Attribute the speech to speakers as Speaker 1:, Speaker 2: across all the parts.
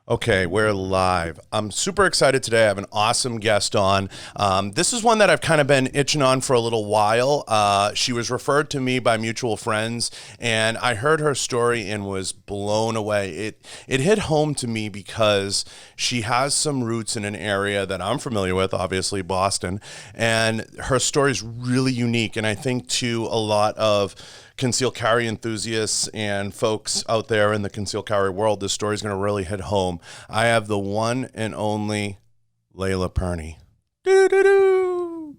Speaker 1: Okay, we're live. I'm super excited today. I have an awesome guest on. This is one that I've kind of been itching on for a little while. She was referred to me by mutual friends, and I heard her story and was blown away. It hit home to me because she has some roots in an area that I'm familiar with, obviously Boston, and her story is really unique. And I think to a lot of concealed carry enthusiasts and folks out there in the concealed carry world, this story is going to really hit home. I have the one and only Layla Pirnie. Doo-doo-doo.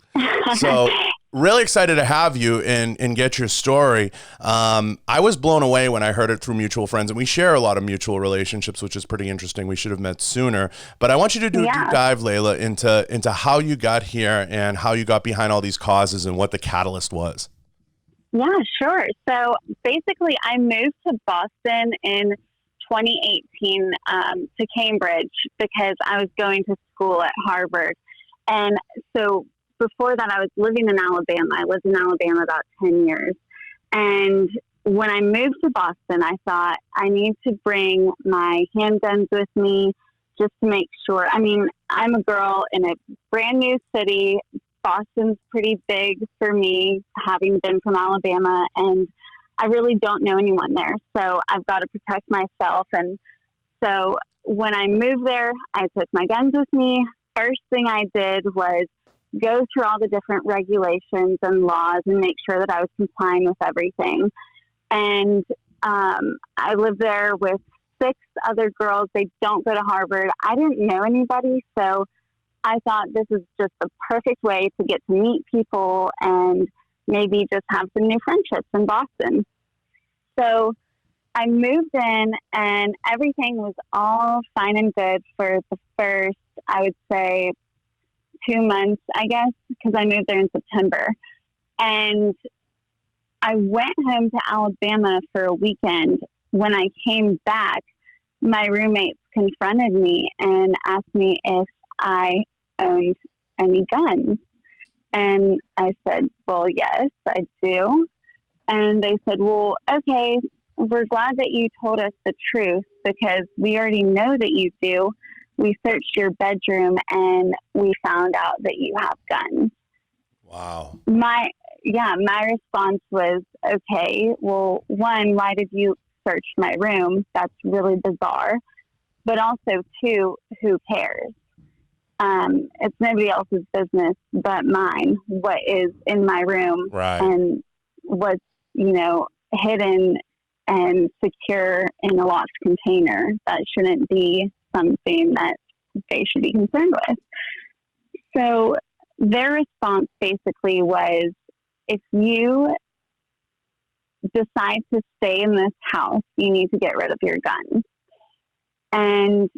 Speaker 1: So really excited to have you and get your story. I was blown away when I heard it through mutual friends, and we share a lot of mutual relationships, which is pretty interesting. We should have met sooner. But I want you to do a deep dive, Layla, into how you got here and how you got behind all these causes and what the catalyst was.
Speaker 2: Yeah, sure. So basically, I moved to Boston in 2018 to Cambridge because I was going to school at Harvard. And so before that, I was living in Alabama. I lived in Alabama about 10 years. And when I moved to Boston, I thought I need to bring my handguns with me just to make sure. I mean, I'm a girl in a brand new city. Boston's pretty big for me, having been from Alabama, and I really don't know anyone there. So I've got to protect myself. And so when I moved there, I took my guns with me. First thing I did was go through all the different regulations and laws and make sure that I was complying with everything. And I lived there with 6 other girls. They don't go to Harvard. I didn't know anybody, so I thought this is just the perfect way to get to meet people and maybe just have some new friendships in Boston. So I moved in and everything was all fine and good for the first, I would say, 2 months, I guess, because I moved there in September. And I went home to Alabama for a weekend. When I came back, my roommates confronted me and asked me if I owned any guns. And I said, well, yes, I do. And they said, well, okay, we're glad that you told us the truth because we already know that you do. We searched your bedroom and we found out that you have guns.
Speaker 1: Wow.
Speaker 2: My response was, okay, well, one, why did you search my room? That's really bizarre. But also, 2, who cares? It's nobody else's business but mine, what is in my room and what's, hidden and secure in a locked container. That shouldn't be something that they should be concerned with. So their response basically was, if you decide to stay in this house, you need to get rid of your guns. And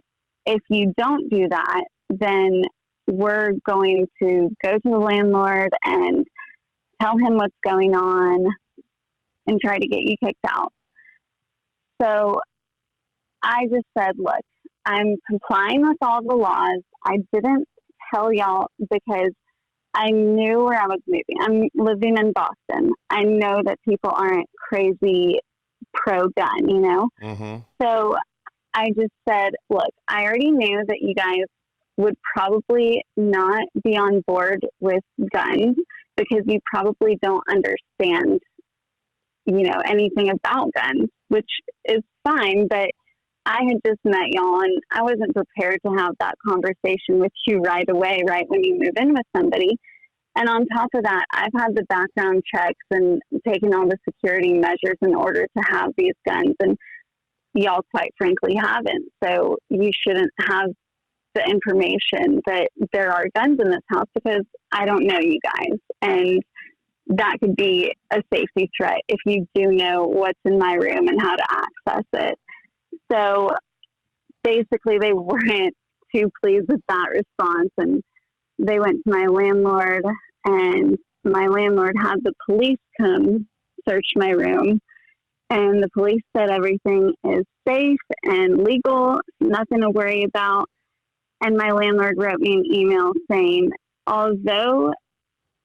Speaker 2: if you don't do that, then we're going to go to the landlord and tell him what's going on and try to get you kicked out. So I just said, look, I'm complying with all the laws. I didn't tell y'all because I knew where I was moving. I'm living in Boston. I know that people aren't crazy pro-gun,
Speaker 1: Mm-hmm.
Speaker 2: So I just said, look, I already knew that you guys would probably not be on board with guns because you probably don't understand, anything about guns, which is fine. But I had just met y'all and I wasn't prepared to have that conversation with you right away, right when you move in with somebody. And on top of that, I've had the background checks and taken all the security measures in order to have these guns. And y'all, quite frankly, haven't. So you shouldn't have the information that there are guns in this house because I don't know you guys. And that could be a safety threat if you do know what's in my room and how to access it. So basically they weren't too pleased with that response. And they went to my landlord and my landlord had the police come search my room. And the police said everything is safe and legal, nothing to worry about. And my landlord wrote me an email saying, although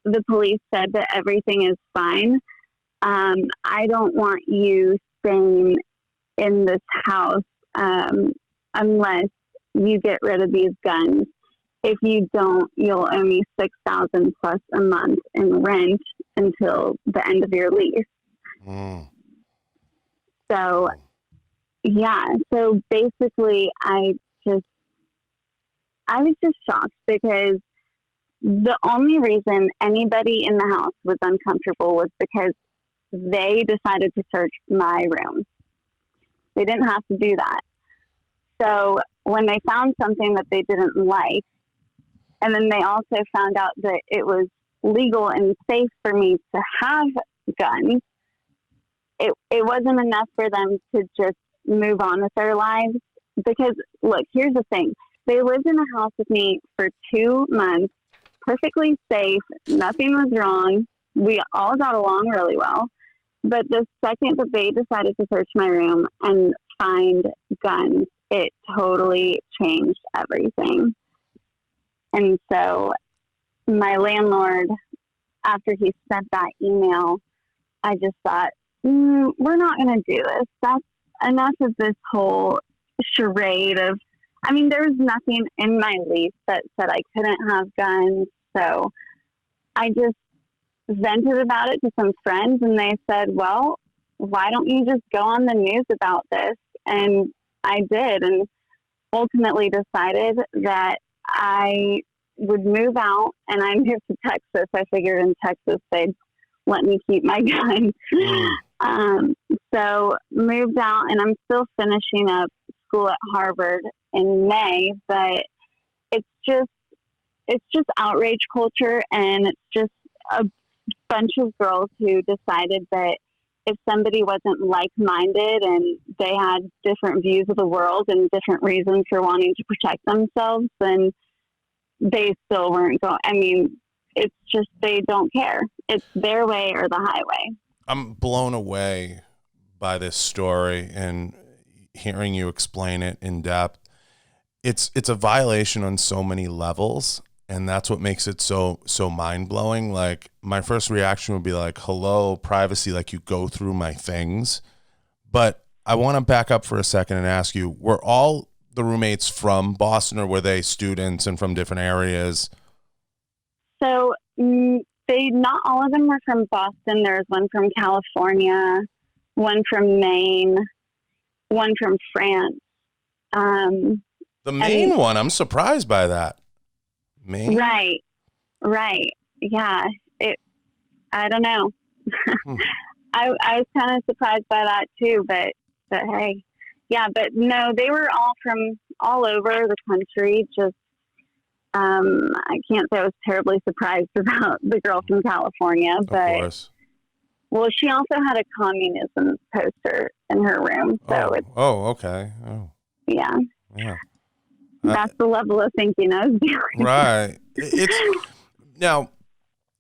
Speaker 2: the police said that everything is fine, I don't want you staying in this house unless you get rid of these guns. If you don't, you'll owe me $6,000 plus a month in rent until the end of your lease.
Speaker 1: Mm.
Speaker 2: So, yeah. So basically, I was just shocked because the only reason anybody in the house was uncomfortable was because they decided to search my room. They didn't have to do that. So when they found something that they didn't like, and then they also found out that it was legal and safe for me to have guns, it wasn't enough for them to just move on with their lives. Because, look, here's the thing. They lived in a house with me for 2 months, perfectly safe. Nothing was wrong. We all got along really well. But the second that they decided to search my room and find guns, it totally changed everything. And so my landlord, after he sent that email, I just thought, we're not going to do this. That's enough of this whole charade of, I mean, there was nothing in my lease that said I couldn't have guns. So I just vented about it to some friends, and they said, well, why don't you just go on the news about this? And I did, and ultimately decided that I would move out, and I moved to Texas. I figured in Texas they'd let me keep my gun. So moved out, and I'm still finishing up school at Harvard in May, but it's just outrage culture, and it's just a bunch of girls who decided that if somebody wasn't like-minded and they had different views of the world and different reasons for wanting to protect themselves, then they still weren't going. I mean, it's just they don't care. It's their way or the highway.
Speaker 1: I'm blown away by this story and hearing you explain it in depth. It's a violation on so many levels, and that's what makes it so mind-blowing. Like, my first reaction would be like, hello, privacy, like, you go through my things. But I want to back up for a second and ask you, were all the roommates from Boston, or were they students and from different areas?
Speaker 2: So not all of them were from Boston. There was one from California, one from Maine, one from France.
Speaker 1: The Maine one, I'm surprised by that. Maine?
Speaker 2: Right. Yeah. I don't know. I was kind of surprised by that too, but hey. Yeah, but no, they were all from all over the country. Just, I can't say I was terribly surprised about the girl from California, but,
Speaker 1: of course.
Speaker 2: Well, she also had a communism poster in her room. So
Speaker 1: okay. Oh,
Speaker 2: yeah.
Speaker 1: Yeah.
Speaker 2: That's the level of thinking I was doing.
Speaker 1: Right. It's now,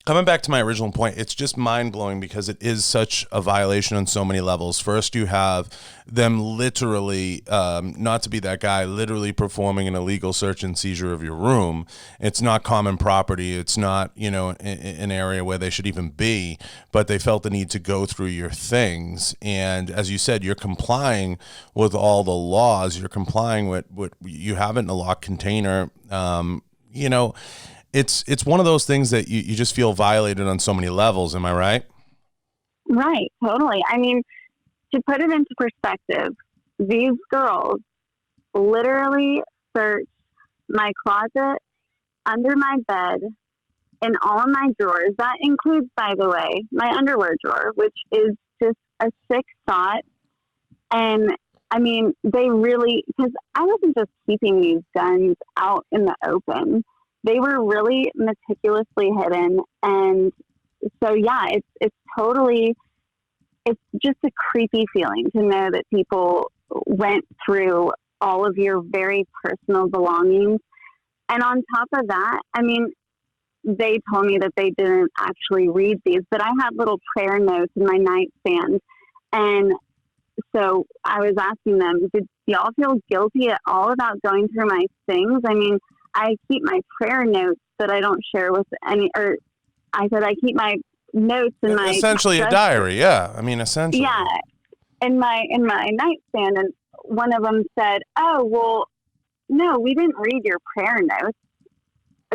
Speaker 1: coming back to my original point, it's just mind-blowing because it is such a violation on so many levels. First, you have them literally, not to be that guy, literally performing an illegal search and seizure of your room. It's not common property. It's not, an area where they should even be, but they felt the need to go through your things. And as you said, you're complying with all the laws. You're complying with what you have it in a locked container. It's one of those things that you just feel violated on so many levels. Am I right?
Speaker 2: Right. Totally. I mean, to put it into perspective, these girls literally searched my closet, under my bed, in all of my drawers. That includes, by the way, my underwear drawer, which is just a sick thought. And I mean, they really, because I wasn't just keeping these guns out in the open. They were really meticulously hidden. And so, yeah, it's just a creepy feeling to know that people went through all of your very personal belongings. And on top of that, I mean, they told me that they didn't actually read these, but I had little prayer notes in my nightstand. And so I was asking them, did y'all feel guilty at all about going through my things? I mean, I keep my prayer notes that I don't share with any, or I said I keep my notes in my
Speaker 1: essentially a diary. Yeah. I mean, essentially.
Speaker 2: Yeah. In my nightstand. And one of them said, "Oh, well, no, we didn't read your prayer notes,"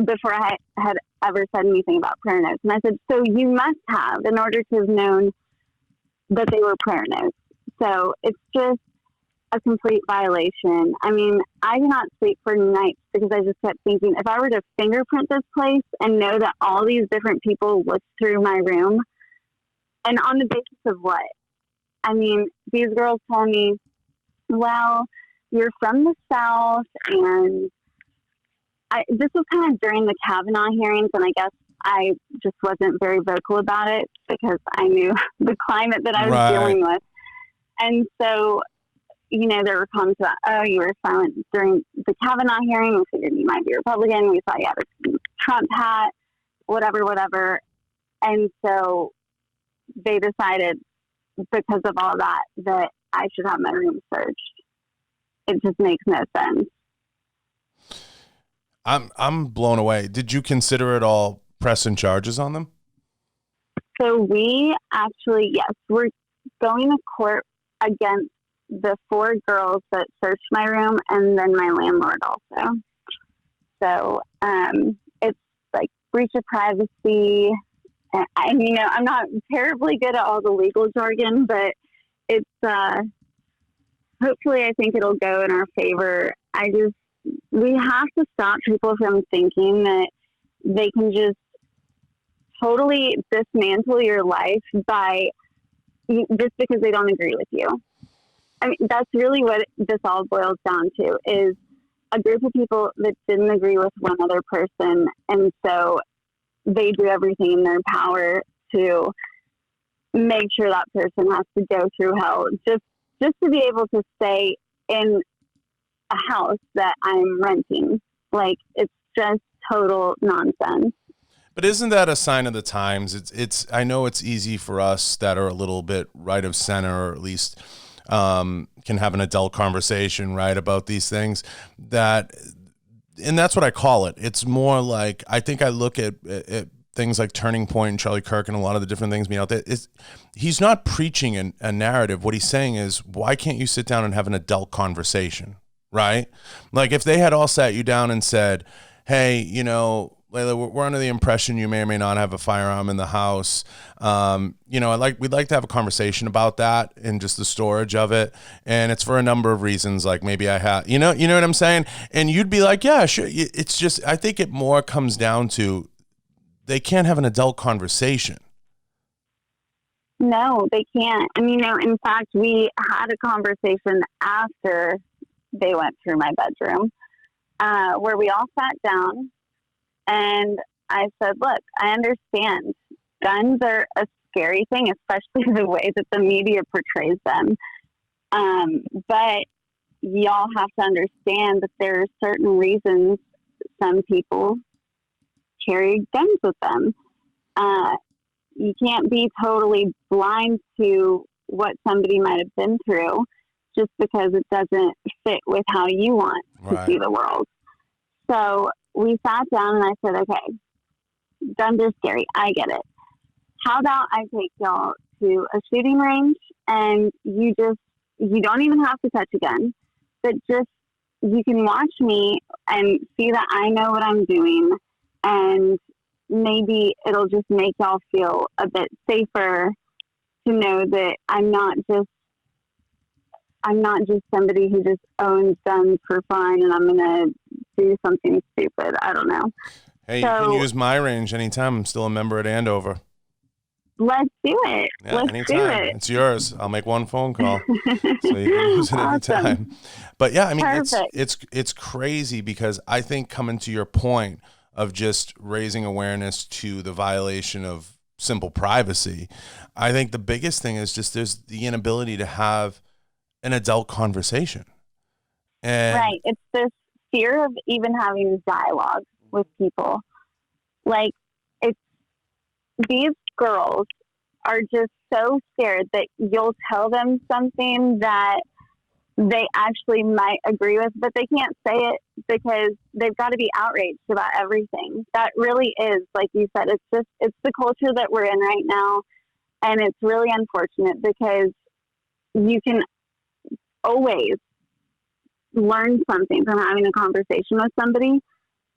Speaker 2: before I had ever said anything about prayer notes. And I said, "So you must have, in order to have known that they were prayer notes." So it's just a complete violation. I mean, I did not sleep for nights because I just kept thinking, if I were to fingerprint this place and know that all these different people looked through my room, and on the basis of what? I mean, these girls told me, "Well, you're from the South," and this was kind of during the Kavanaugh hearings, and I guess I just wasn't very vocal about it because I knew the climate that I was dealing with. And so, there were comments about, "Oh, you were silent during the Kavanaugh hearing. We figured you might be Republican. We thought you had a Trump hat, whatever." And so they decided, because of all that I should have my room searched. It just makes no sense.
Speaker 1: I'm blown away. Did you consider at all pressing charges on them?
Speaker 2: So we actually, yes, we're going to court against the 4 girls that searched my room and then my landlord also. So it's like breach of privacy. And I'm not terribly good at all the legal jargon, but it's hopefully I think it'll go in our favor. We have to stop people from thinking that they can just totally dismantle your life just because they don't agree with you. I mean, that's really what this all boils down to, is a group of people that didn't agree with one other person. And so they do everything in their power to make sure that person has to go through hell just to be able to stay in a house that I'm renting. Like, it's just total nonsense.
Speaker 1: But isn't that a sign of the times? It's I know it's easy for us that are a little bit right of center, or at least can have an adult conversation, right, about these things. And that's what I call it. It's more like, I think I look at things like Turning Point and Charlie Kirk and a lot of the different things being out there. He's not preaching a narrative. What he's saying is, why can't you sit down and have an adult conversation, right? Like, if they had all sat you down and said, "Hey, Layla, we're under the impression you may or may not have a firearm in the house. We'd like to have a conversation about that and just the storage of it. And it's for a number of reasons. Like, maybe I have, you know what I'm saying?" And you'd be like, "Yeah, sure." It's just, I think it more comes down to, they can't have an adult conversation.
Speaker 2: No, they can't. And, in fact, we had a conversation after they went through my bedroom, where we all sat down. And I said, "Look, I understand guns are a scary thing, especially the way that the media portrays them. But y'all have to understand that there are certain reasons some people carry guns with them. You can't be totally blind to what somebody might have been through just because it doesn't fit with how you want to see the world." So we sat down and I said, "Okay, guns are scary. I get it. How about I take y'all to a shooting range and you don't even have to touch a gun, but just, you can watch me and see that I know what I'm doing, and maybe it'll just make y'all feel a bit safer to know that I'm not just somebody who just owns guns for fun and I'm going to do something stupid. I don't know."
Speaker 1: Hey, you can use my range anytime. I'm still a member at Andover.
Speaker 2: Let's do it.
Speaker 1: Yeah,
Speaker 2: Let's
Speaker 1: anytime.
Speaker 2: do it.
Speaker 1: It's yours. I'll make one phone call, so you can use it anytime. But yeah, I mean, it's crazy, because I think, coming to your point of just raising awareness to the violation of simple privacy, I think the biggest thing is just there's the inability to have an adult conversation. And
Speaker 2: right. It's this fear of even having dialogue with people. Like, these girls are just so scared that you'll tell them something that they actually might agree with, but they can't say it because they've got to be outraged about everything. That really is, like you said, it's the culture that we're in right now. And it's really unfortunate because you can always learn something from having a conversation with somebody,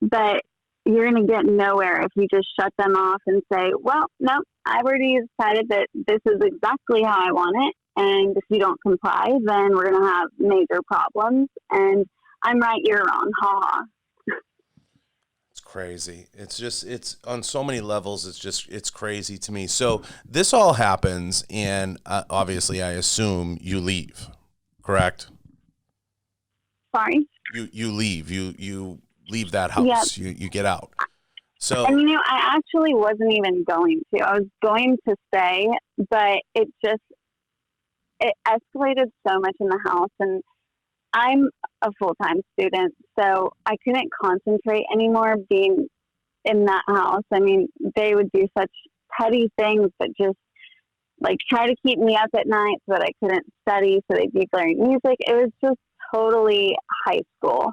Speaker 2: but you're going to get nowhere if you just shut them off and say, well, no, I've already decided that this is exactly how I want it. And if you don't comply, then we're going to have major problems. And I'm right, you're wrong. Ha ha.
Speaker 1: It's crazy. It's on so many levels. It's crazy to me. So this all happens, and obviously, I assume you leave, correct?
Speaker 2: Sorry?
Speaker 1: You leave. You leave that house.
Speaker 2: Yep.
Speaker 1: You get out. So,
Speaker 2: and I actually wasn't even going to. I was going to stay, but it escalated so much in the house, and I'm a full-time student, so I couldn't concentrate anymore being in that house. I mean, they would do such petty things, but just like try to keep me up at night so that I couldn't study, so they'd be blaring music. It was just totally high school.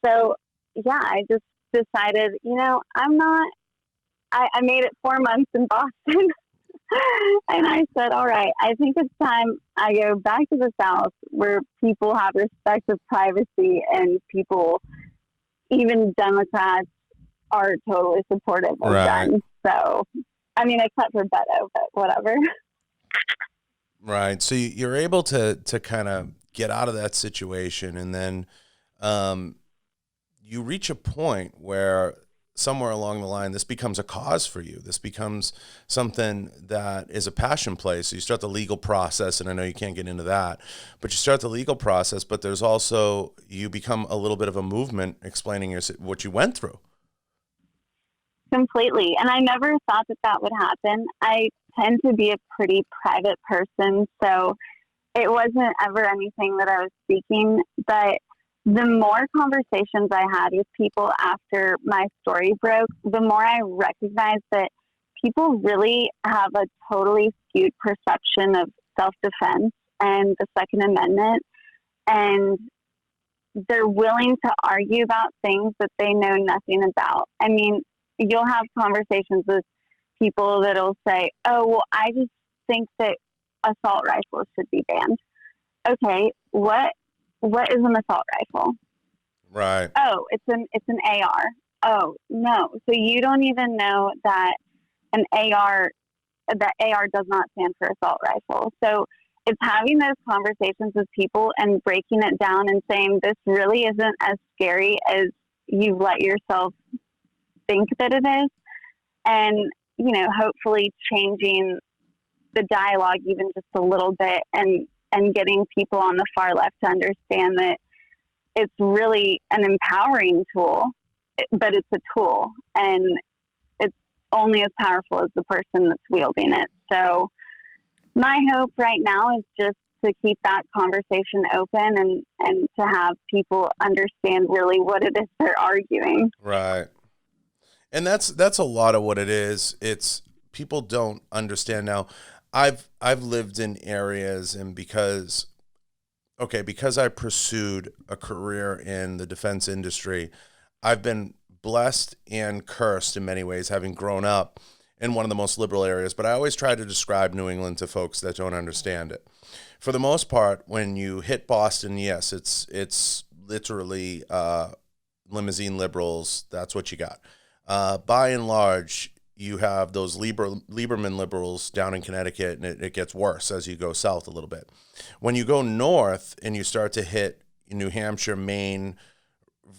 Speaker 2: So yeah, I just decided, I made it 4 months in Boston. And I said, all right, I think it's time I go back to the South where people have respect of privacy and people, even Democrats, are totally supportive of guns. So, except for Beto, but whatever.
Speaker 1: Right. So you're able to kind of get out of that situation, and then you reach a point where somewhere along the line, this becomes a cause for you. This becomes something that is a passion play. So you start the legal process, and I know you can't get into that, but you start the legal process, but there's also, you become a little bit of a movement explaining what you went through.
Speaker 2: Completely. And I never thought that would happen. I tend to be a pretty private person, so it wasn't ever anything that I was seeking, but the more conversations I had with people after my story broke, the more I recognized that people really have a totally skewed perception of self-defense and the Second Amendment, and they're willing to argue about things that they know nothing about. I mean, you'll have conversations with people that'll say, oh, well, I just think that assault rifles should be banned. Okay, what is an assault rifle?
Speaker 1: Right.
Speaker 2: Oh, it's an AR. Oh, no. So you don't even know that AR does not stand for assault rifle. So it's having those conversations with people and breaking it down and saying, this really isn't as scary as you let yourself think that it is. And, hopefully changing the dialogue even just a little bit and getting people on the far left to understand that it's really an empowering tool, but it's a tool, and it's only as powerful as the person that's wielding it. So my hope right now is just to keep that conversation open and to have people understand really what it is they're arguing.
Speaker 1: Right. And that's a lot of what it is. It's people don't understand now. I've lived in areas, and because I pursued a career in the defense industry, I've been blessed and cursed in many ways, having grown up in one of the most liberal areas. But I always try to describe New England to folks that don't understand it. For the most part, when you hit Boston, yes, it's literally limousine liberals. That's what you got. By and large, you have those Lieberman liberals down in Connecticut, and it gets worse as you go south a little bit. When you go north and you start to hit New Hampshire, Maine,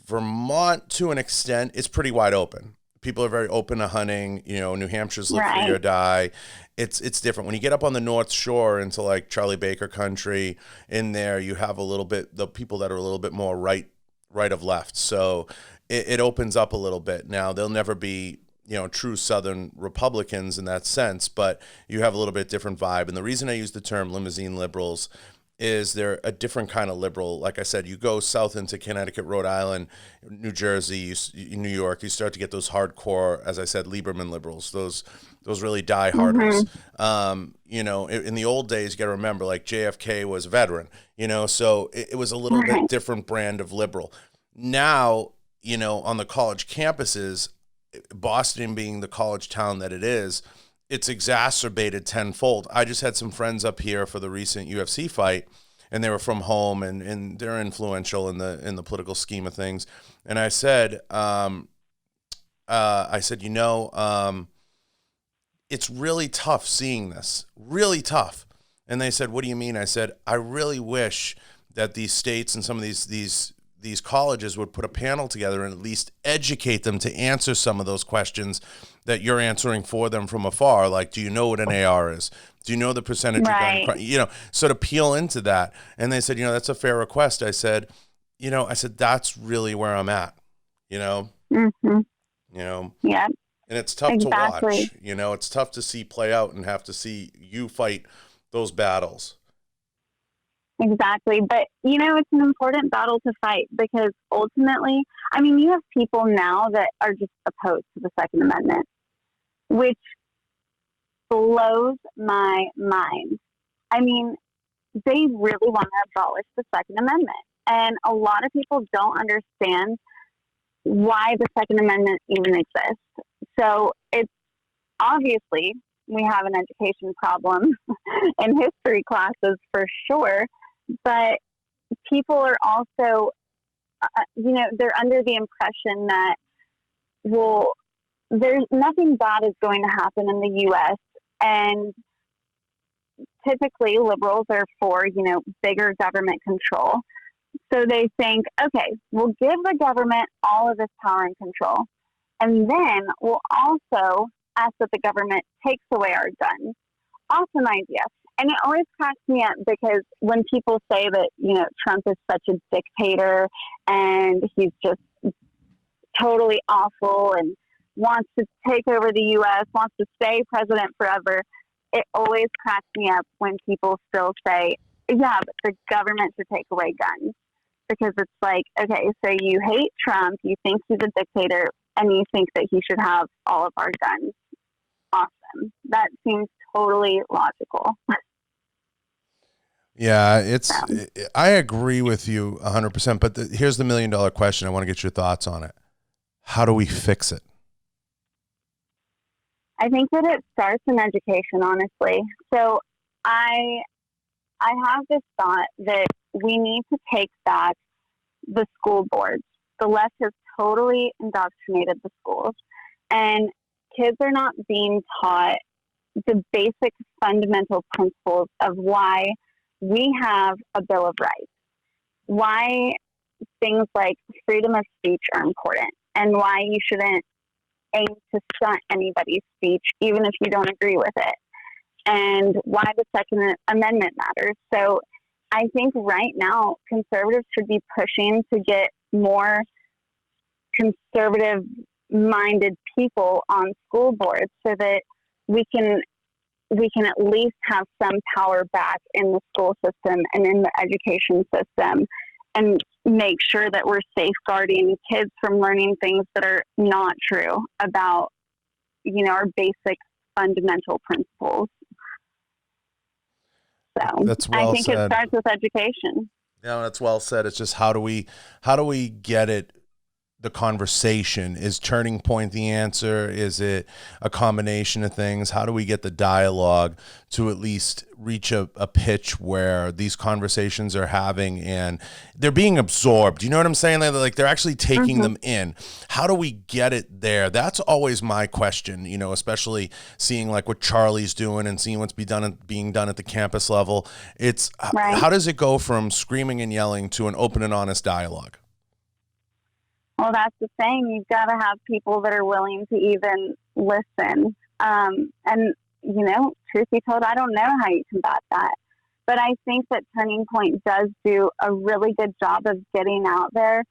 Speaker 1: Vermont, to an extent, it's pretty wide open. People are very open to hunting. New Hampshire's live free or die. It's different. When you get up on the North Shore into like Charlie Baker country, in there you have a little bit, the people that are a little bit more right of left. So it opens up a little bit. Now, they'll never be true Southern Republicans in that sense, but you have a little bit different vibe. And the reason I use the term limousine liberals is they're a different kind of liberal. Like I said, you go south into Connecticut, Rhode Island, New Jersey, New York, you start to get those hardcore, as I said, Lieberman liberals, those really die-harders. In the old days, you got to remember, like JFK was a veteran, so it was a little bit different brand of liberal. Now, on the college campuses, Boston being the college town that it is, it's exacerbated tenfold. I just had some friends up here for the recent UFC fight, and they were from home, and they're influential in the political scheme of things. And I said, it's really tough seeing this, really tough. And they said, what do you mean? I said, I really wish that these states and some of these colleges would put a panel together and at least educate them to answer some of those questions that you're answering for them from afar. Like, do you know what an AR is? Do you know the percentage of gun crime? So to peel into that. And they said, that's a fair request. I said, that's really where I'm at,
Speaker 2: Mm-hmm. Yeah.
Speaker 1: And it's tough to watch, it's tough to see play out and have to see you fight those battles.
Speaker 2: Exactly. But, it's an important battle to fight because ultimately, you have people now that are just opposed to the Second Amendment, which blows my mind. They really want to abolish the Second Amendment. And a lot of people don't understand why the Second Amendment even exists. So it's obviously we have an education problem in history classes for sure, but people are also, they're under the impression that, there's nothing bad is going to happen in the U.S. And typically liberals are for, bigger government control. So they think, okay, we'll give the government all of this power and control. And then we'll also ask that the government takes away our guns. Awesome idea. And it always cracks me up because when people say that, Trump is such a dictator and he's just totally awful and wants to take over the U.S., wants to stay president forever, it always cracks me up when people still say, yeah, but the government should take away guns. Because it's like, okay, so you hate Trump, you think he's a dictator, and you think that he should have all of our guns. Awesome. That seems totally logical.
Speaker 1: Yeah, I agree with you 100%, but here's the $1 million question. I want to get your thoughts on it. How do we fix it?
Speaker 2: I think that it starts in education, honestly. So I have this thought that we need to take back the school boards. The left has totally indoctrinated the schools, and kids are not being taught the basic fundamental principles of why we have a Bill of Rights, why things like freedom of speech are important, and why you shouldn't aim to stunt anybody's speech, even if you don't agree with it, and why the Second Amendment matters. So I think right now conservatives should be pushing to get more conservative-minded people on school boards so that we can at least have some power back in the school system and in the education system, and make sure that we're safeguarding kids from learning things that are not true about, our basic fundamental principles. So
Speaker 1: that's well
Speaker 2: I think
Speaker 1: said.
Speaker 2: it starts with education.
Speaker 1: Yeah, that's well said. It's just how do we get it? The conversation is Turning Point the answer? Is it a combination of things? How do we get the dialogue to at least reach a pitch where these conversations are having and they're being absorbed? You know what I'm saying? Like they're actually taking them in. How do we get it there? That's always my question, especially seeing like what Charlie's doing and seeing what's being done at the campus level. It's right. How does it go from screaming and yelling to an open and honest dialogue?
Speaker 2: Well, that's the thing. You've got to have people that are willing to even listen. And, truth be told, I don't know how you combat that. But I think that Turning Point does do a really good job of getting out there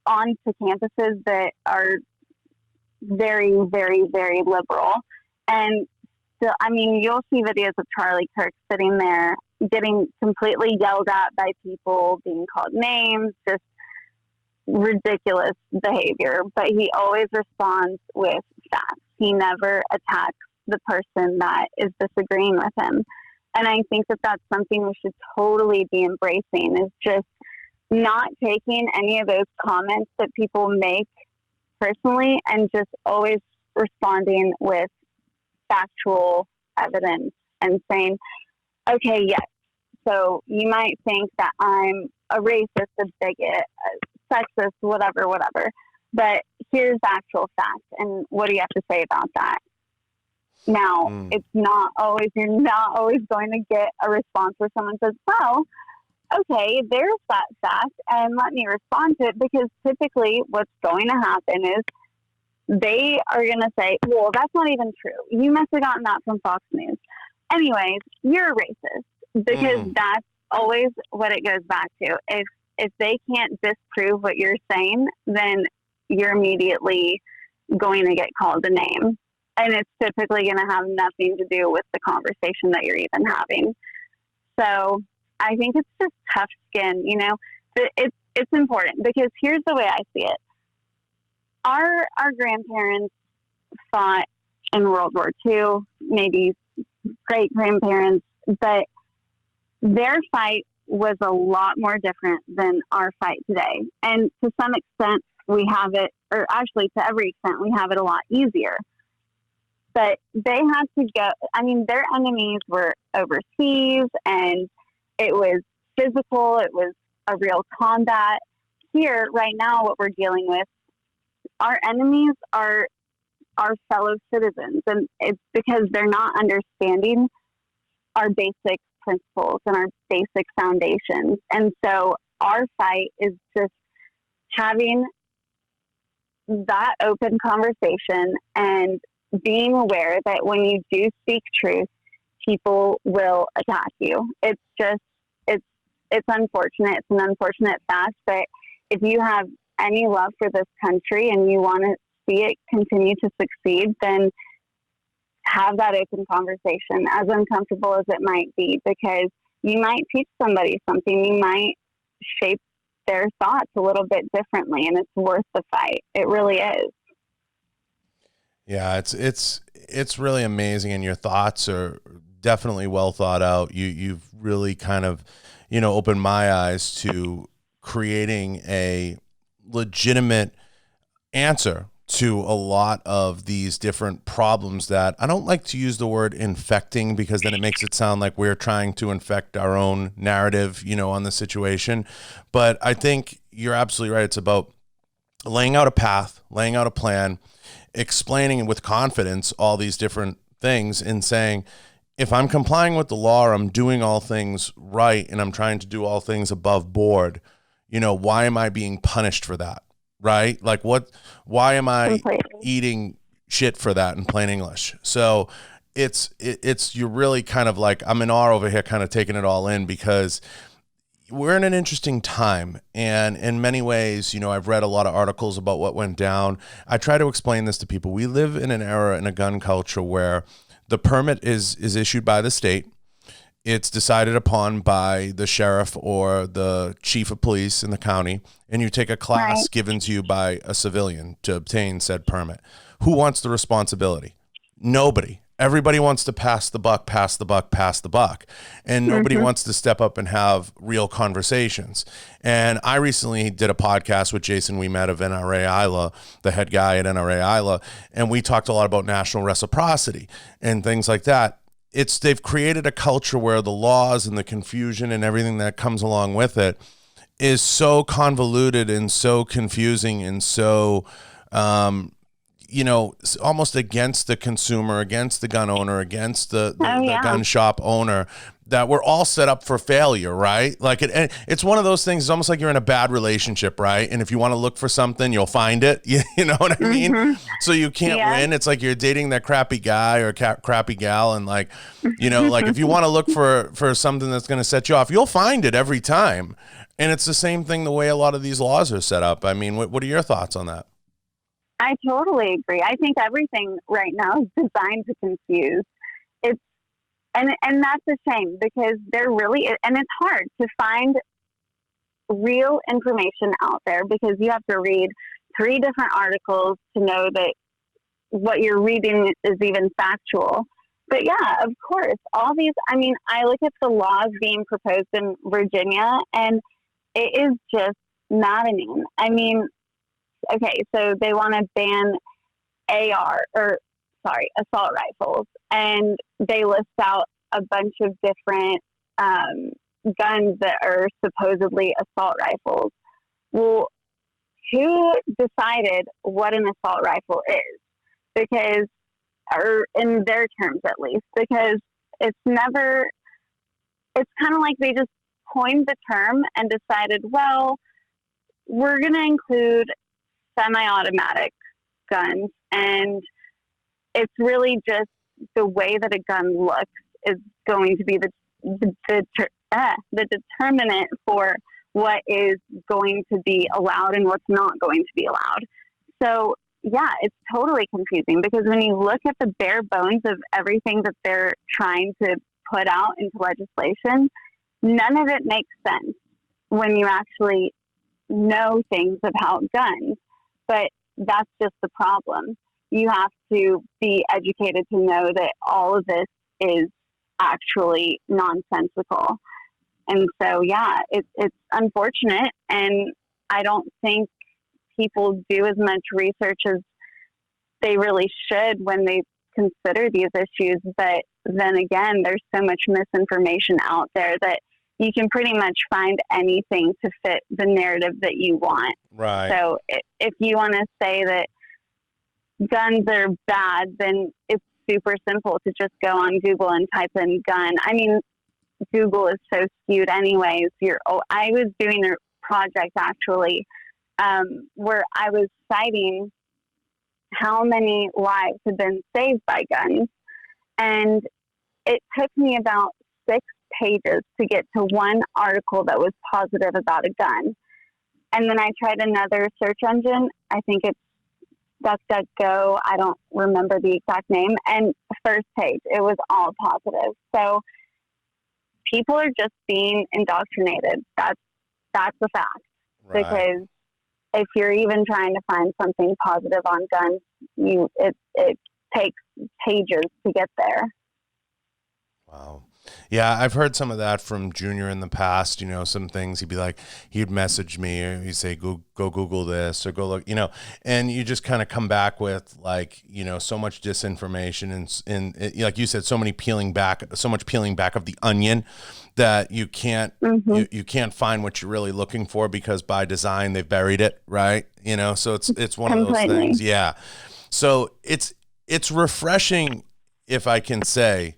Speaker 2: onto campuses that are very, very, very liberal. And still, you'll see videos of Charlie Kirk sitting there getting completely yelled at by people, being called names, just ridiculous behavior, but he always responds with facts. He never attacks the person that is disagreeing with him. And I think that that's something we should totally be embracing, is just not taking any of those comments that people make personally and just always responding with factual evidence and saying, okay, yes, So you might think that I'm a racist, a bigot, a sexist, whatever. But here's the actual fact. And what do you have to say about that? Now, you're not always going to get a response where someone says, well, okay, there's that fact, and let me respond to it, because typically what's going to happen is they are going to say, well, that's not even true. You must have gotten that from Fox News. Anyways, you're a racist, because that's always what it goes back to. If they can't disprove what you're saying, then you're immediately going to get called a name. And it's typically going to have nothing to do with the conversation that you're even having. So I think it's just tough skin, you know. It's important, because here's the way I see it. Our grandparents fought in World War II, maybe great grandparents, but their fight was a lot more different than our fight today. And to some extent, we have it, or actually to every extent, we have it a lot easier. But they had to go, I mean, their enemies were overseas, and it was physical, it was a real combat. Here, right now, what we're dealing with, our enemies are our fellow citizens, and it's because they're not understanding our basic principles and our basic foundations. And so our fight is just having that open conversation and being aware that when you do speak truth, people will attack you. It's unfortunate. It's an unfortunate fact, but if you have any love for this country and you want to see it continue to succeed, then have that open conversation, as uncomfortable as it might be, because you might teach somebody something. You might shape their thoughts a little bit differently, and it's worth the fight. It really is.
Speaker 1: Yeah, it's really amazing, and your thoughts are definitely well thought out. You've really kind of, opened my eyes to creating a legitimate answer to a lot of these different problems that I don't like to use the word infecting, because then it makes it sound like we're trying to infect our own narrative, on the situation. But I think you're absolutely right. It's about laying out a path, laying out a plan, explaining with confidence all these different things, and saying, if I'm complying with the law, or I'm doing all things right, and I'm trying to do all things above board, why am I being punished for that? Right? Like why am I eating shit for that in plain English? So you're really kind of like, I'm in awe over here, kind of taking it all in, because we're in an interesting time. And in many ways, I've read a lot of articles about what went down. I try to explain this to people. We live in an era in a gun culture where the permit is issued by the state. It's decided upon by the sheriff or the chief of police in the county, and you take a class given to you by a civilian to obtain said permit. Who wants the responsibility? Nobody. Everybody wants to pass the buck, and nobody wants to step up and have real conversations. And I recently did a podcast with Jason we met of NRA Isla, the head guy at NRA Isla, and we talked a lot about national reciprocity and things like that. They've created a culture where the laws and the confusion and everything that comes along with it is so convoluted and so confusing and so, almost against the consumer, against the gun owner, against the gun shop owner, that we're all set up for failure, right? Like it's one of those things. It's almost like you're in a bad relationship, right? And if you want to look for something, you'll find it. You know what I mean? So you can't win. It's like you're dating that crappy guy or crappy gal, and like, like if you want to look for something that's going to set you off, you'll find it every time. And it's the same thing the way a lot of these laws are set up. I mean, what are your thoughts on that?
Speaker 2: I totally agree. I think everything right now is designed to confuse. And that's a shame, because and it's hard to find real information out there, because you have to read 3 different articles to know that what you're reading is even factual. But yeah, of course, all these, I look at the laws being proposed in Virginia, and it is just maddening. Okay, so they want to ban assault rifles, and they list out a bunch of different guns that are supposedly assault rifles. Well, who decided what an assault rifle is? Because, or in their terms at least, because it's kind of like they just coined the term and decided, well, we're going to include semi-automatic guns, and it's really just the way that a gun looks is going to be the determinant for what is going to be allowed and what's not going to be allowed. So yeah, it's totally confusing, because when you look at the bare bones of everything that they're trying to put out into legislation, none of it makes sense when you actually know things about guns. But that's just the problem. You have to be educated to know that all of this is actually nonsensical. And so, yeah, it's unfortunate. And I don't think people do as much research as they really should when they consider these issues. But then again, there's so much misinformation out there that you can pretty much find anything to fit the narrative that you want.
Speaker 1: Right.
Speaker 2: So if you want to say that guns are bad, then it's super simple to just go on Google and type in gun. I mean, Google is so skewed anyways. I was doing a project actually where I was citing how many lives had been saved by guns. And it took me about 6 pages to get to one article that was positive about a gun. And then I tried another search engine. I think it's DuckDuckGo. I don't remember the exact name. And first page, it was all positive. So people are just being indoctrinated. That's the fact.
Speaker 1: Right.
Speaker 2: Because if you're even trying to find something positive on guns, it takes pages to get there.
Speaker 1: Wow. Yeah, I've heard some of that from Junior in the past. Some things he'd message me, or he'd say, go Google this, or go look, and you just kind of come back with so much disinformation and like you said, so much peeling back of the onion that you can't, you can't find what you're really looking for, because by design they've buried it. Right. So it's one of those things. Yeah. So it's refreshing, if I can say,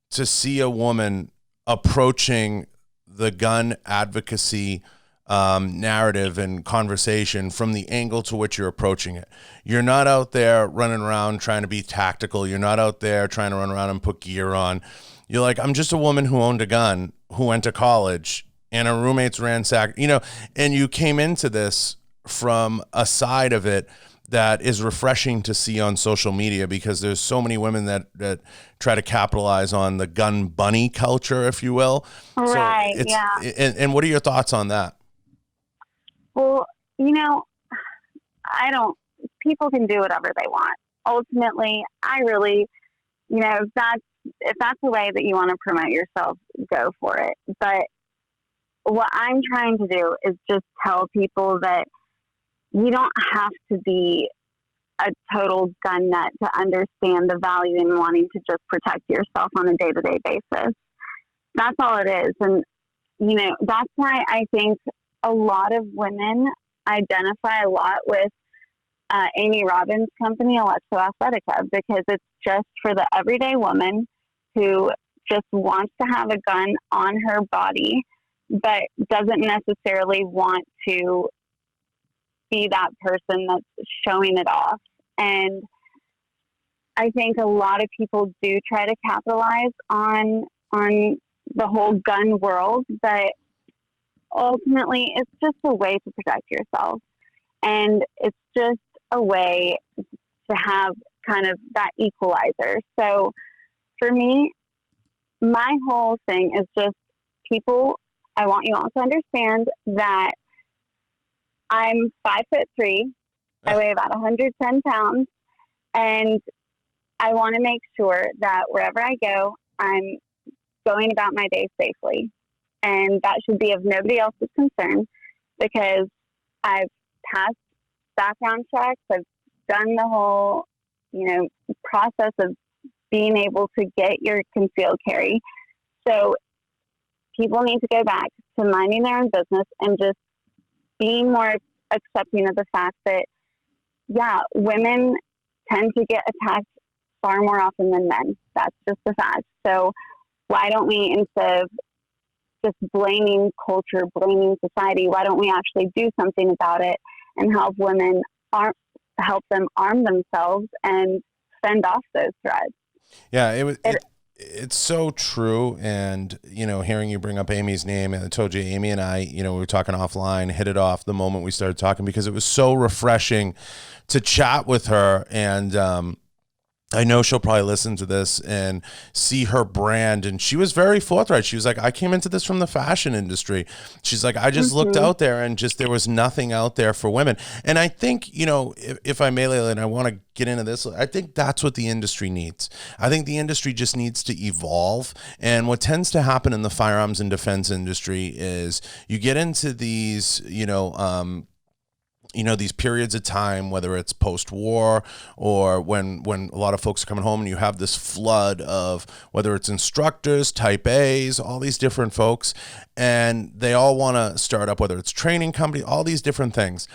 Speaker 1: to see a woman approaching the gun advocacy narrative and conversation from the angle to which you're approaching it. You're not out there running around trying to be tactical. You're not out there trying to run around and put gear on. You're like, I'm just a woman who owned a gun, who went to college, and her roommates ransacked, and you came into this from a side of it that is refreshing to see on social media, because there's so many women that try to capitalize on the gun bunny culture, if you will.
Speaker 2: Right.
Speaker 1: So
Speaker 2: yeah.
Speaker 1: And what are your thoughts on that?
Speaker 2: Well, people can do whatever they want. Ultimately, I really, if that's the way that you want to promote yourself, go for it. But what I'm trying to do is just tell people that you don't have to be a total gun nut to understand the value in wanting to just protect yourself on a day-to-day basis. That's all it is. And, that's why I think a lot of women identify a lot with Amy Robbins' company, Alexo Athletica, because it's just for the everyday woman who just wants to have a gun on her body, but doesn't necessarily want to be that person that's showing it off. And I think a lot of people do try to capitalize on the whole gun world, but ultimately it's just a way to protect yourself. And it's just a way to have kind of that equalizer. So for me, my whole thing is just, people, I want you all to understand that I'm 5'3". I weigh about 110 pounds, and I want to make sure that wherever I go, I'm going about my day safely. And that should be of nobody else's concern, because I've passed background checks. I've done the whole, process of being able to get your concealed carry. So people need to go back to minding their own business and just being more accepting of the fact that, yeah, women tend to get attacked far more often than men. That's just a fact. So why don't we, instead of just blaming culture, blaming society, why don't we actually do something about it and help them arm themselves and fend off those threats?
Speaker 1: Yeah, it's so true. And, hearing you bring up Amy's name, and I told you, Amy and I, we were talking offline, hit it off the moment we started talking, because it was so refreshing to chat with her. And, I know she'll probably listen to this and see her brand. And she was very forthright. She was like, I came into this from the fashion industry. She's like, I just looked out there and there was nothing out there for women. And I think, if I may, Layla, and I want to get into this, I think that's what the industry needs. I think the industry just needs to evolve. And what tends to happen in the firearms and defense industry is you get into these, these periods of time, whether it's post-war or when a lot of folks are coming home, and you have this flood of, whether it's instructors, type A's, all these different folks, and they all want to start up, whether it's training company, all these different things.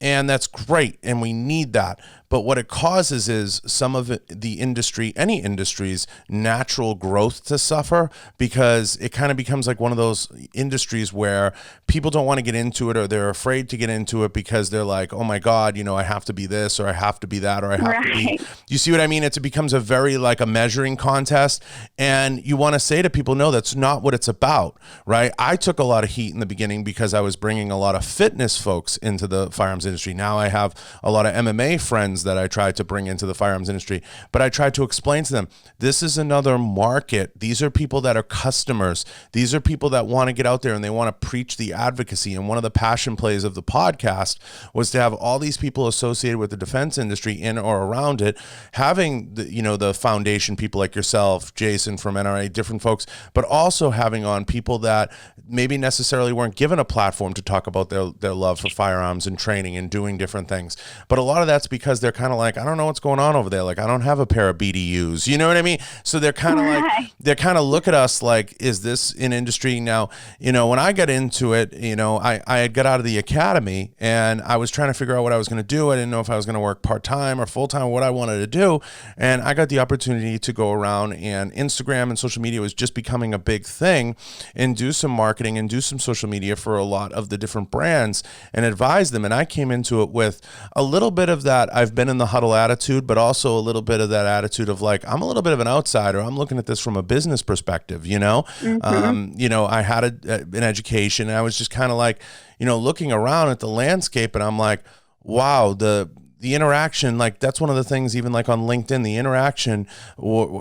Speaker 1: And that's great, and we need that. But what it causes is some of the industry, any industry's natural growth to suffer, because it kind of becomes like one of those industries where people don't want to get into it, or they're afraid to get into it because they're like, oh my God, I have to be this, or I have to be that, or I have to be, you see what I mean? It becomes a very like a measuring contest. And you want to say to people, no, that's not what it's about, right? I took a lot of heat in the beginning because I was bringing a lot of fitness folks into the firearms industry. Now I have a lot of MMA friends that I tried to bring into the firearms industry, but I tried to explain to them, this is another market. These are people that are customers. These are people that want to get out there and they want to preach the advocacy. And one of the passion plays of the podcast was to have all these people associated with the defense industry in or around it, having the foundation people like yourself, Jason from NRA, different folks, but also having on people that maybe necessarily weren't given a platform to talk about their love for firearms and training and doing different things. But a lot of that's because they're kind of like, I don't know what's going on over there. Like, I don't have a pair of BDUs. You know what I mean? So they're kind of like, they kind of look at us like, is this an industry? Now, when I got into it, I had got out of the academy and I was trying to figure out what I was going to do. I didn't know if I was going to work part-time or full-time, or what I wanted to do. And I got the opportunity to go around, and Instagram and social media was just becoming a big thing, and do some marketing and do some social media for a lot of the different brands and advise them. And I came into it with a little bit of that I've been in the huddle attitude, but also a little bit of that attitude of like, I'm a little bit of an outsider. I'm looking at this from a business perspective, I had an education, and I was just kind of like, looking around at the landscape, and I'm like, wow, the interaction, like that's one of the things, even like on LinkedIn, the interaction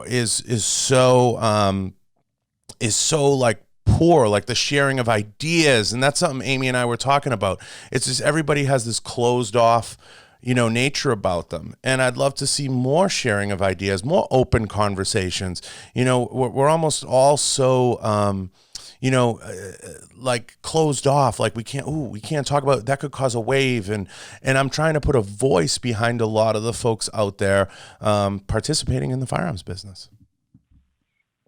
Speaker 1: is so like poor, like the sharing of ideas. And that's something Amy and I were talking about. It's just everybody has this closed off, nature about them. And I'd love to see more sharing of ideas, more open conversations. We're almost all so, like closed off, like we can't talk about it. That could cause a wave. And I'm trying to put a voice behind a lot of the folks out there participating in the firearms business.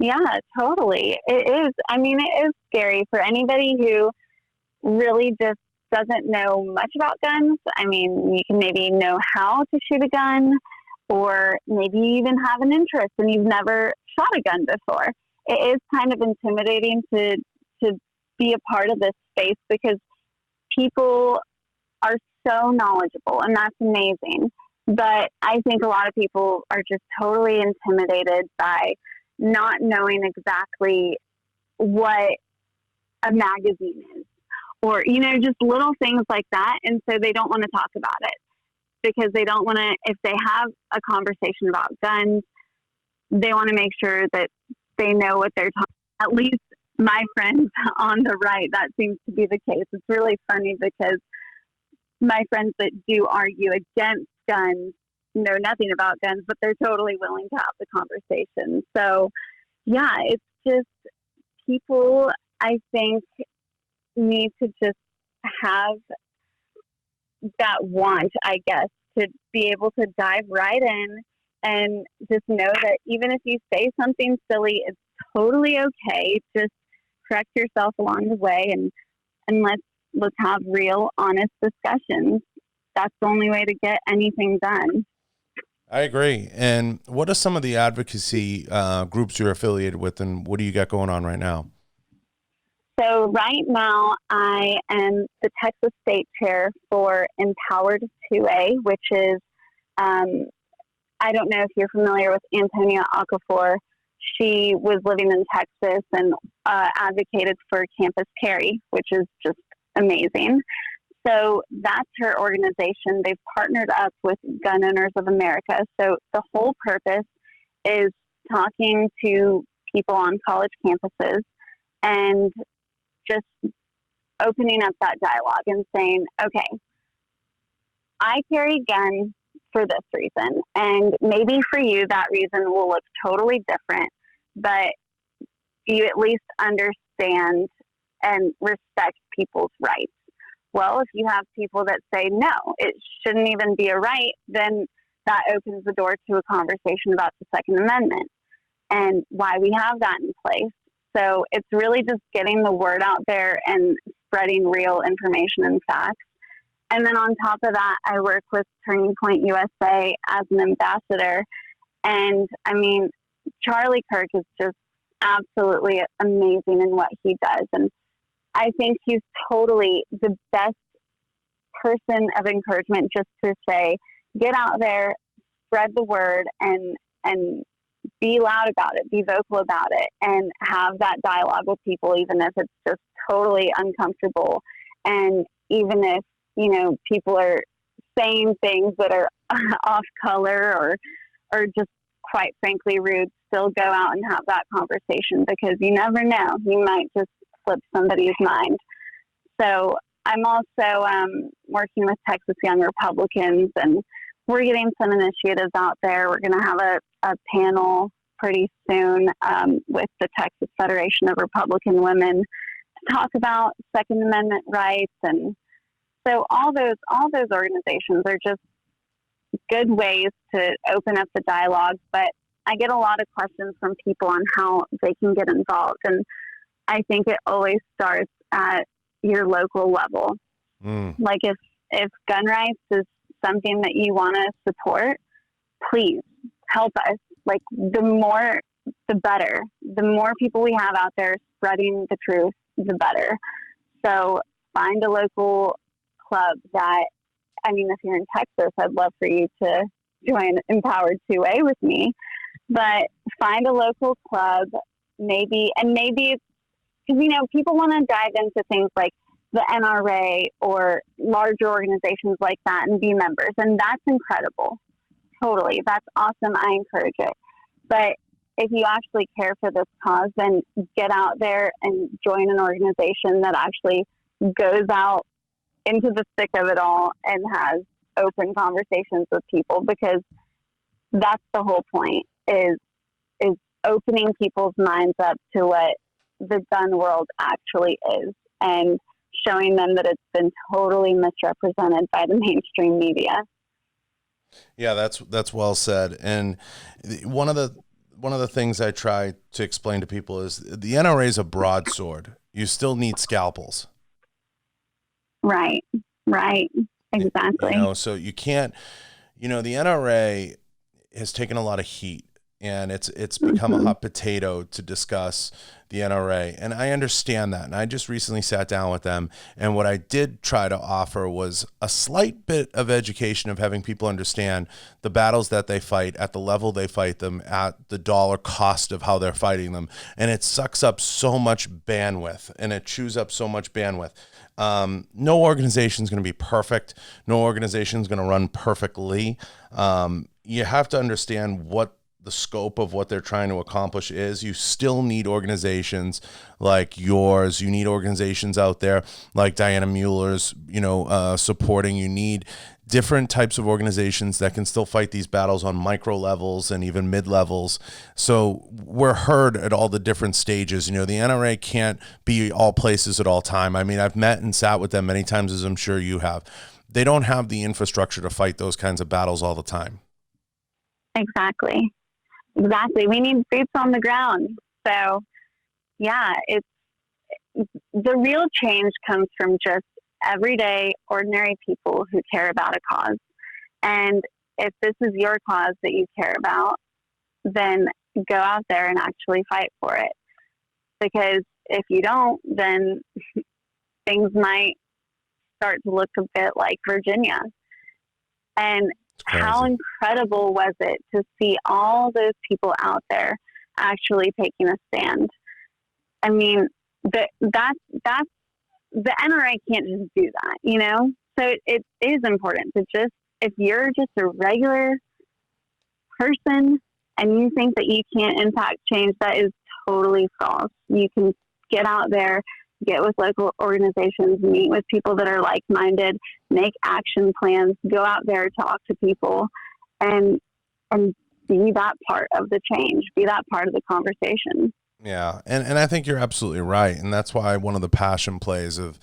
Speaker 2: Yeah, totally. It is. I mean, it is scary for anybody who really just doesn't know much about guns. I mean, you can maybe know how to shoot a gun, or maybe you even have an interest and you've never shot a gun before. It is kind of intimidating to be a part of this space, because people are so knowledgeable, and that's amazing. But I think a lot of people are just totally intimidated by not knowing exactly what a magazine is, or, just little things like that. And so they don't want to talk about it, because they don't want to, if they have a conversation about guns, they want to make sure that they know what they're talking about. At least my friends on the right, that seems to be the case. It's really funny, because my friends that do argue against guns know nothing about guns, but they're totally willing to have the conversation. So, yeah, it's just people, I think, need to just have that want, I guess, to be able to dive right in and just know that even if you say something silly, it's totally okay. Just correct yourself along the way, and let's have real, honest discussions. That's the only way to get anything done.
Speaker 1: I agree. And what are some of the advocacy groups you're affiliated with, and what do you got going on right now?
Speaker 2: So right now, I am the Texas State Chair for Empowered 2A, which is, I don't know if you're familiar with Antonia Okafor. She was living in Texas and advocated for Campus Carry, which is just amazing. So that's her organization. They've partnered up with Gun Owners of America. So the whole purpose is talking to people on college campuses and just opening up that dialogue and saying, okay, I carry a gun for this reason. And maybe for you, that reason will look totally different, but you at least understand and respect people's rights. Well, if you have people that say, no, it shouldn't even be a right, then that opens the door to a conversation about the Second Amendment and why we have that in place. So it's really just getting the word out there and spreading real information and facts. And then on top of that, I work with Turning Point USA as an ambassador. And I mean, Charlie Kirk is just absolutely amazing in what he does. And I think he's totally the best person of encouragement just to say, get out there, spread the word, and be loud about it, be vocal about it, and have that dialogue with people, even if it's just totally uncomfortable. And even if, people are saying things that are off color or just quite frankly rude, still go out and have that conversation, because you never know. You might just flip somebody's mind. So I'm also working with Texas Young Republicans, and we're getting some initiatives out there. We're going to have a panel pretty soon with the Texas Federation of Republican Women to talk about Second Amendment rights. And so all those organizations are just good ways to open up the dialogue. But I get a lot of questions from people on how they can get involved. And I think it always starts at your local level. Like if gun rights is something that you want to support, please help us. Like the more, the better. The more people we have out there spreading the truth, the better. So find a local club that, if you're in Texas, I'd love for you to join Empowered 2A with me, but find a local club, maybe it's, because, people want to dive into things like the NRA or larger organizations like that and be members. And that's incredible. Totally. That's awesome. I encourage it. But if you actually care for this cause, then get out there and join an organization that actually goes out into the thick of it all and has open conversations with people, because that's the whole point, is opening people's minds up to what the gun world actually is, and showing them that it's been totally misrepresented by the mainstream media.
Speaker 1: Yeah, that's well said. And one of the things I try to explain to people is the NRA is a broadsword. You still need scalpels.
Speaker 2: Right. Exactly.
Speaker 1: So you can't, the NRA has taken a lot of heat, and it's become a hot potato to discuss the NRA. And I understand that. And I just recently sat down with them. And what I did try to offer was a slight bit of education of having people understand the battles that they fight at the level they fight them, at the dollar cost of how they're fighting them. And it sucks up so much bandwidth, and it chews up so much bandwidth. No organization is going to be perfect. No organization is going to run perfectly. You have to understand what the scope of what they're trying to accomplish is. You still need organizations like yours. You need organizations out there like Diana Mueller's, supporting. You need different types of organizations that can still fight these battles on micro levels and even mid levels. So we're heard at all the different stages. The NRA can't be all places at all time. I've met and sat with them many times, as I'm sure you have. They don't have the infrastructure to fight those kinds of battles all the time.
Speaker 2: Exactly. We need boots on the ground. So yeah, the real change comes from just everyday, ordinary people who care about a cause. And if this is your cause that you care about, then go out there and actually fight for it. Because if you don't, then things might start to look a bit like Virginia. And how incredible was it to see all those people out there actually taking a stand? I mean, that's the NRA can't just do that, you know? So it is important to just, if you're just a regular person and you think that you can't impact change, that is totally false. You can get out there, get with local organizations, meet with people that are like-minded, make action plans, go out there, talk to people, and be that part of the change, be that part of the conversation.
Speaker 1: Yeah. And I think you're absolutely right. And that's why one of the passion plays of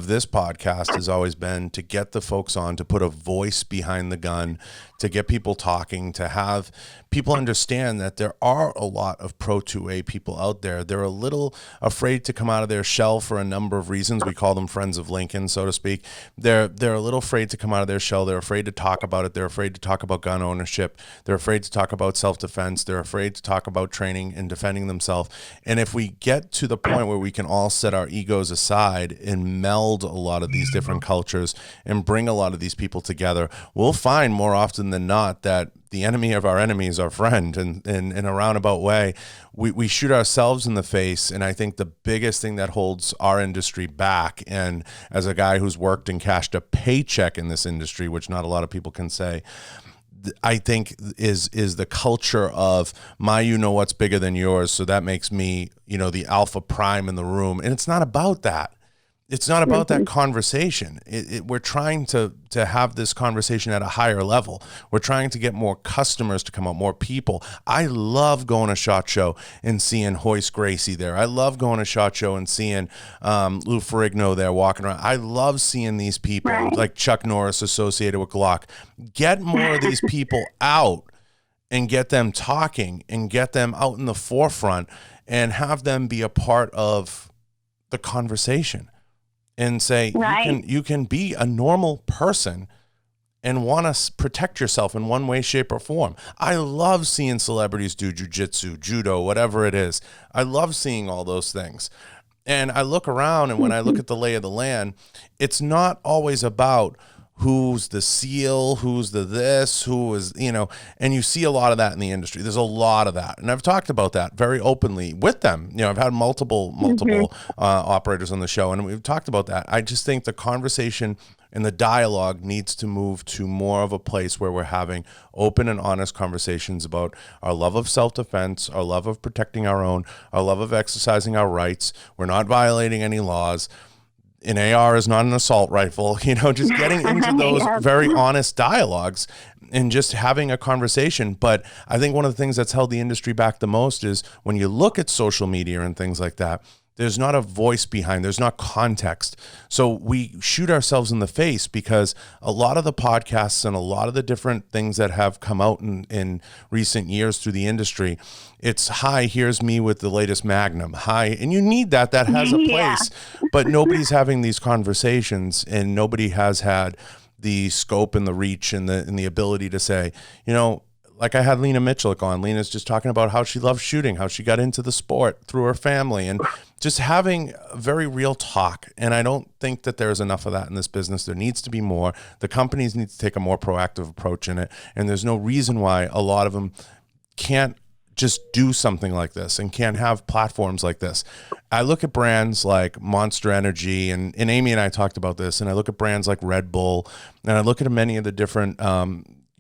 Speaker 1: this podcast has always been to get the folks on, to put a voice behind the gun, to get people talking, to have people understand that there are a lot of Pro 2A people out there. They're a little afraid to come out of their shell for a number of reasons. We call them friends of Lincoln, so to speak. They're a little afraid to come out of their shell. They're afraid to talk about it. They're afraid to talk about gun ownership. They're afraid to talk about self-defense. They're afraid to talk about training and defending themselves. And if we get to the point where we can all set our egos aside and meld a lot of these different cultures and bring a lot of these people together, we'll find more often than not that the enemy of our enemy is our friend. And in a roundabout way, we shoot ourselves in the face. And I think the biggest thing that holds our industry back, and as a guy who's worked and cashed a paycheck in this industry, which not a lot of people can say, I think is the culture of you know what's bigger than yours, so that makes me, you know, the alpha prime in the room. And it's not about that. It's not about that conversation. We're trying to have this conversation at a higher level. We're trying to get more customers to come out, more people. I love going to SHOT Show and seeing Hoist Gracie there. I love going to SHOT Show and seeing Lou Ferrigno there walking around. I love seeing these people, like Chuck Norris associated with Glock. Get more of these people out and get them talking and get them out in the forefront and have them be a part of the conversation. And say, you can be a normal person and want to protect yourself in one way, shape, or form. I love seeing celebrities do jiu-jitsu, judo, whatever it is. I love seeing all those things. And I look around, and when I look at the lay of the land, it's not always about who's the SEAL, who's the this, who is, you know, and you see a lot of that in the industry. There's a lot of that. And I've talked about that very openly with them. You know, I've had multiple operators on the show, and we've talked about that. I just think the conversation and the dialogue needs to move to more of a place where we're having open and honest conversations about our love of self-defense, our love of protecting our own, our love of exercising our rights. We're not violating any laws. An AR is not an assault rifle, you know, just getting into those very honest dialogues and just having a conversation. But I think one of the things that's held the industry back the most is when you look at social media and things like that, there's not a voice behind, there's not context. So we shoot ourselves in the face because a lot of the podcasts and a lot of the different things that have come out in recent years through the industry, it's, hi, here's me with the latest Magnum. Hi. And you need that has a place, but nobody's having these conversations, and nobody has had the scope and the reach and the ability to say, you know, like I had Lena Mitchell on. Lena's just talking about how she loves shooting, how she got into the sport through her family, and just having very real talk. And I don't think that there's enough of that in this business. There needs to be more. The companies need to take a more proactive approach in it. And there's no reason why a lot of them can't just do something like this and can't have platforms like this. I look at brands like Monster Energy, and Amy and I talked about this, and I look at brands like Red Bull, and I look at many of the different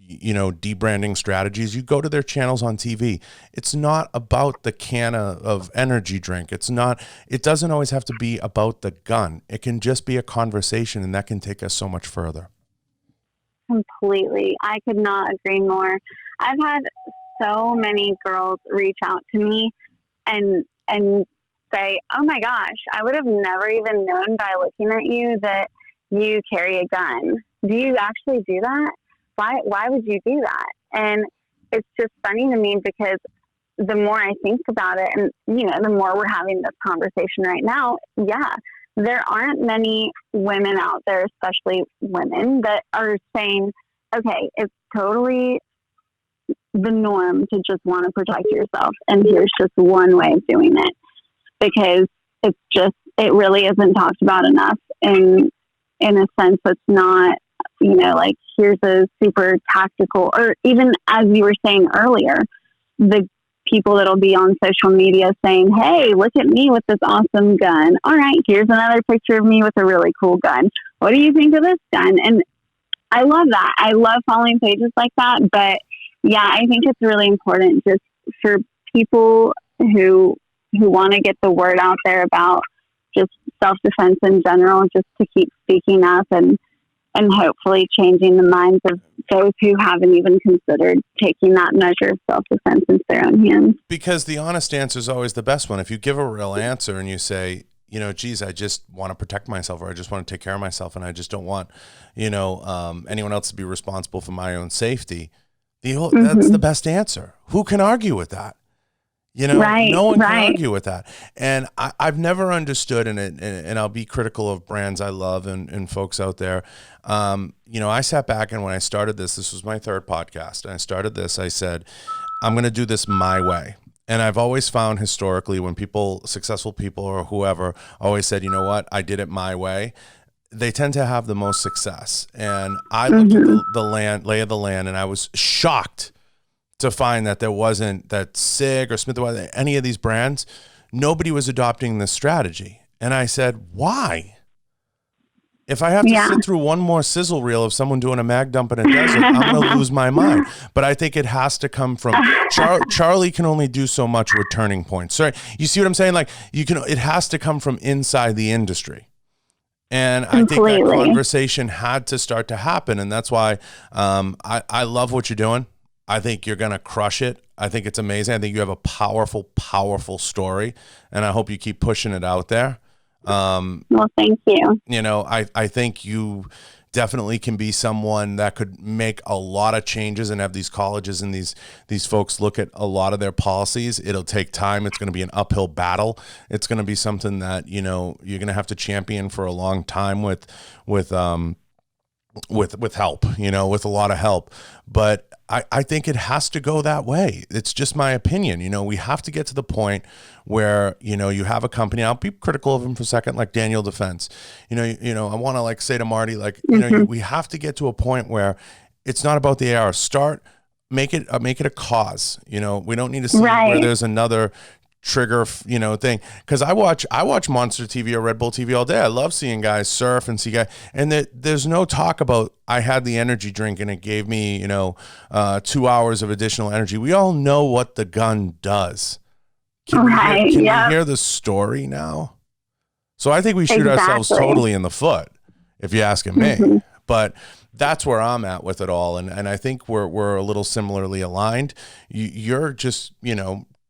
Speaker 1: debranding strategies. You go to their channels on TV. It's not about the can of energy drink. It doesn't always have to be about the gun. It can just be a conversation, and that can take us so much further.
Speaker 2: Completely. I could not agree more. I've had so many girls reach out to me and say, oh my gosh, I would have never even known by looking at you that you carry a gun. Do you actually do that? Why would you do that? And it's just funny to me because the more I think about it, and, the more we're having this conversation right now, yeah, there aren't many women out there, especially women, that are saying, okay, it's totally the norm to just want to protect yourself, and here's just one way of doing it, because it really isn't talked about enough, in a sense that's not, like, here's a super tactical, or even as you were saying earlier, the people that'll be on social media saying, hey, look at me with this awesome gun. All right, here's another picture of me with a really cool gun. What do you think of this gun? And I love that. I love following pages like that. But yeah, I think it's really important just for people who want to get the word out there about just self-defense in general, just to keep speaking up and hopefully changing the minds of those who haven't even considered taking that measure of self-defense into their own hands.
Speaker 1: Because the honest answer is always the best one. If you give a real answer and you say, geez, I just want to protect myself, or I just want to take care of myself, and I just don't want, anyone else to be responsible for my own safety, that's the best answer. Who can argue with that?
Speaker 2: Right,
Speaker 1: no one can argue with that. And I've never understood, and I'll be critical of brands I love and folks out there. I sat back, and when I started this was my third podcast, and I started this, I said, I'm going to do this my way. And I've always found historically when successful people or whoever always said, you know what, I did it my way, they tend to have the most success. And I looked at the lay of the land, and I was shocked to find that there wasn't that SIG or Smith & Wesson, any of these brands, nobody was adopting this strategy. And I said, why? If I have to sit through one more sizzle reel of someone doing a mag dump in a desert, I'm going to lose my mind. But I think it has to come from Charlie can only do so much with Turning Point. Sorry, you see what I'm saying? Like, it has to come from inside the industry. And I think that conversation had to start to happen. And that's why I love what you're doing. I think you're going to crush it. I think it's amazing. I think you have a powerful, powerful story, and I hope you keep pushing it out there.
Speaker 2: Well, thank you.
Speaker 1: I think you definitely can be someone that could make a lot of changes and have these colleges and these folks look at a lot of their policies. It'll take time. It's going to be an uphill battle. It's going to be something that, you're going to have to champion for a long time with help, with a lot of help. But I think it has to go that way. It's just my opinion. We have to get to the point where, you have a company. I'll be critical of them for a second, like Daniel Defense. I want to say to Marty, we have to get to a point where it's not about the AR. Make it a cause. We don't need to see where there's another trigger, thing. Because I watch Monster TV or Red Bull TV all day. I love seeing guys surf and see guys, and there's no talk about I had the energy drink and it gave me 2 hours of additional energy. We all know what the gun does. Can you hear the story now? So I think we shoot ourselves totally in the foot, if you're asking me. But that's where I'm at with it all, and I think we're a little similarly aligned. You're just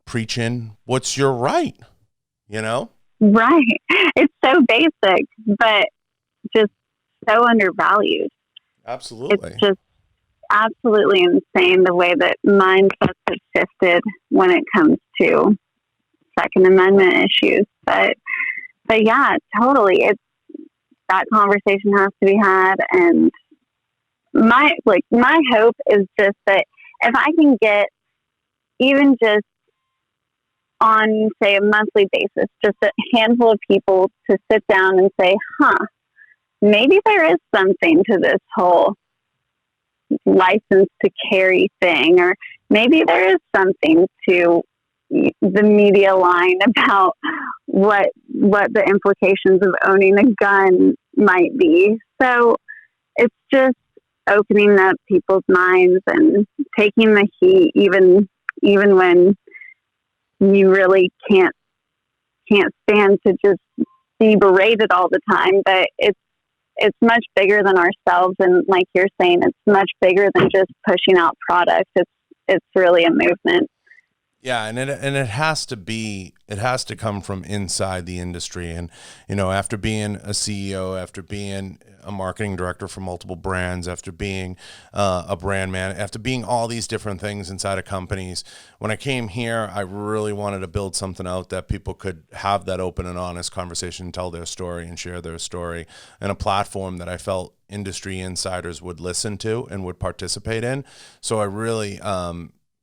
Speaker 1: preaching what's your right,
Speaker 2: Right. It's so basic, but just so undervalued.
Speaker 1: Absolutely.
Speaker 2: It's just absolutely insane the way that mindsets have shifted when it comes to Second Amendment issues. But yeah, totally. That conversation has to be had. And my hope is just that if I can get even just on, say, a monthly basis, just a handful of people to sit down and say, maybe there is something to this whole license to carry thing, or maybe there is something to the media line about what the implications of owning a gun might be. So it's just opening up people's minds and taking the heat, even when you really can't stand to just be berated all the time. But it's much bigger than ourselves, and like you're saying, it's much bigger than just pushing out products. It's really a movement.
Speaker 1: Yeah, and it has to come from inside the industry. And after being a CEO, after being a marketing director for multiple brands, after being a brand man, after being all these different things inside of companies, when I came here, I really wanted to build something out that people could have that open and honest conversation, tell their story and share their story, and a platform that I felt industry insiders would listen to and would participate in. So I really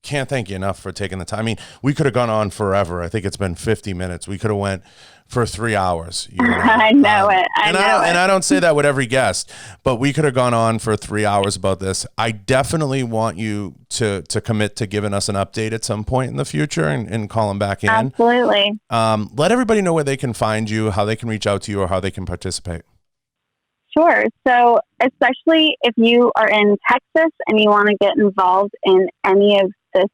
Speaker 1: can't thank you enough for taking the time. I mean, we could have gone on forever. I think it's been 50 minutes. We could have went for 3 hours.
Speaker 2: I know it.
Speaker 1: And I don't say that with every guest, but we could have gone on for 3 hours about this. I definitely want you to commit to giving us an update at some point in the future and call them back in.
Speaker 2: Absolutely.
Speaker 1: Let everybody know where they can find you, how they can reach out to you, or how they can participate.
Speaker 2: Sure. So especially if you are in Texas and you want to get involved in any of this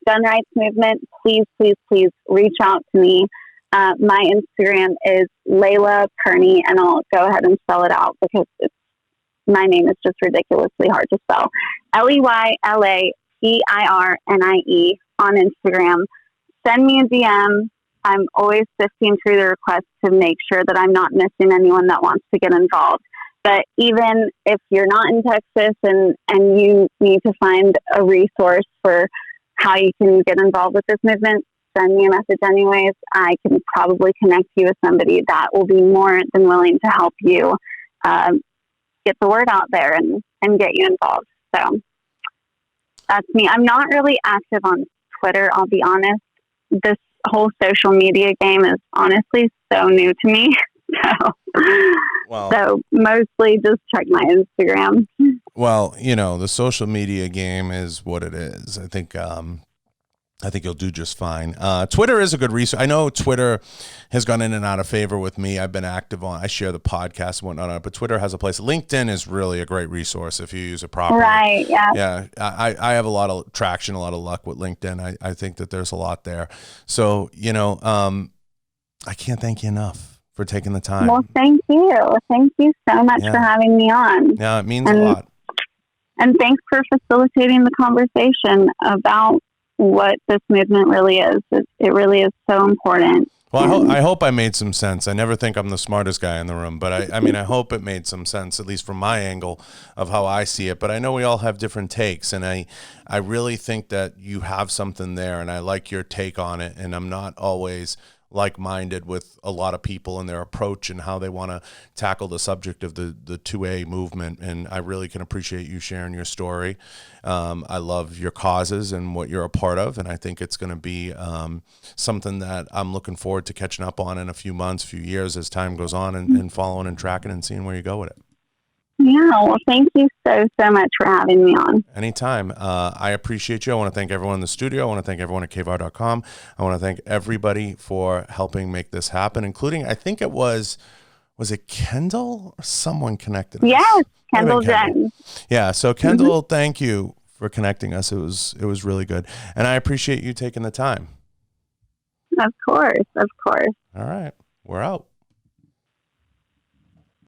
Speaker 2: gun rights movement, please, please, please reach out to me. My Instagram is Layla Pirnie, and I'll go ahead and spell it out because my name is just ridiculously hard to spell. LeylaPirnie on Instagram. Send me a DM. I'm always sifting through the requests to make sure that I'm not missing anyone that wants to get involved. But even if you're not in Texas and you need to find a resource for how you can get involved with this movement, send me a message anyways. I can probably connect you with somebody that will be more than willing to help you get the word out there and get you involved. So that's me. I'm not really active on Twitter, I'll be honest. This whole social media game is honestly so new to me. So mostly just check my Instagram.
Speaker 1: Well, the social media game is what it is. I think you'll do just fine. Twitter is a good resource. I know Twitter has gone in and out of favor with me. I've been active I share the podcast and whatnot on it, but Twitter has a place. LinkedIn is really a great resource if you use it properly.
Speaker 2: Right, yeah.
Speaker 1: Yeah, I have a lot of traction, a lot of luck with LinkedIn. I think that there's a lot there. So, I can't thank you enough for taking the time.
Speaker 2: Well, thank you. Thank you so much for having me on.
Speaker 1: Yeah, it means a lot.
Speaker 2: And thanks for facilitating the conversation about what this movement really is. It really is so important.
Speaker 1: Well, I hope I made some sense. I never think I'm the smartest guy in the room, but I hope it made some sense, at least from my angle of how I see it. But I know we all have different takes, and I really think that you have something there, and I like your take on it, and I'm not always like-minded with a lot of people and their approach and how they want to tackle the subject of the 2A movement. And I really can appreciate you sharing your story. I love your causes and what you're a part of. And I think it's going to be something that I'm looking forward to catching up on in a few months, few years as time goes on and following and tracking and seeing where you go with it.
Speaker 2: Yeah, well, thank you so much for having me on.
Speaker 1: Anytime. I appreciate you. I want to thank everyone in the studio. I want to thank everyone at kvar.com. I want to thank everybody for helping make this happen, including, I think it was it Kendall or someone connected us?
Speaker 2: Yes, Kendall Jen.
Speaker 1: Yeah, so Kendall, thank you for connecting us. It was really good. And I appreciate you taking the time.
Speaker 2: Of course.
Speaker 1: All right. We're out.